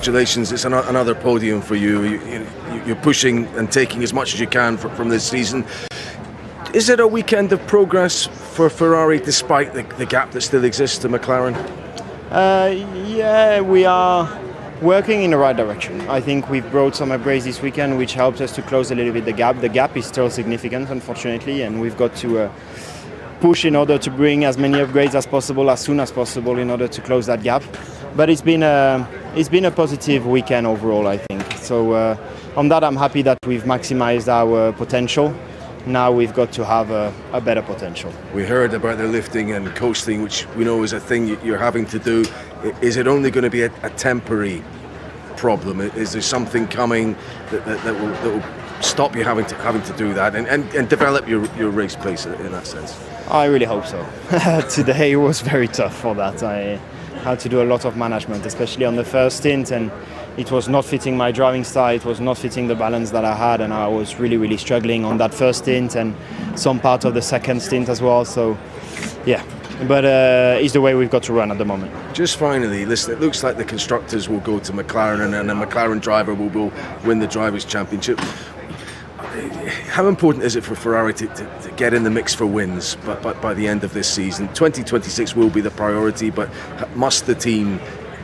congratulations. It's another podium for you. You're pushing and taking as much as you can from this season. Is it a weekend of progress for Ferrari despite the gap that still exists to McLaren? Yeah, we are working in the right direction. I think we've brought some upgrades this weekend which helped us to close a little bit the gap. The gap is still significant, unfortunately, and we've got to push in order to bring as many upgrades as possible as soon as possible in order to close that gap. But it's been a positive weekend overall, I think. So on that, I'm happy that we've maximized our potential. Now we've got to have a better potential. We heard about the lifting and coasting, which we know is a thing you're having to do. Is it only going to be a temporary problem? Is there something coming that will stop you having to do that and develop your race pace in that sense? I really hope so. Today was very tough for that. I had to do a lot of management, especially on the first stint, and it was not fitting my driving style, it was not fitting the balance that I had, and I was really struggling on that first stint and some part of the second stint as well. So yeah, but it's the way we've got to run at the moment. Just finally, listen, it looks like the constructors will go to McLaren and a McLaren driver will win the Drivers' Championship. How important is it for Ferrari to get in the mix for wins by the end of this season? 2026 will be the priority, but must the team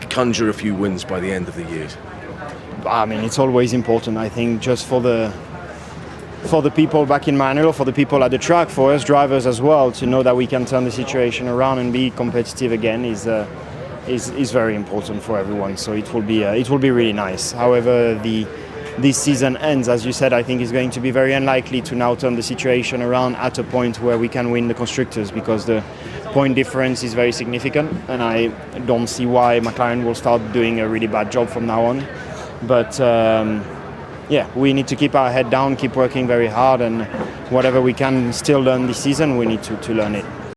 conjure a few wins by the end of the year? I mean, it's always important, I think, just for the people back in Manuel, for the people at the track, for us drivers as well, to know that we can turn the situation around and be competitive again is very important for everyone. So it will be really nice. However, this season ends, as you said, I think it's going to be very unlikely to now turn the situation around at a point where we can win the constructors, because the point difference is very significant, and I don't see why McLaren will start doing a really bad job from now on. But yeah, we need to keep our head down, keep working very hard, and whatever we can still learn this season, we need to learn it.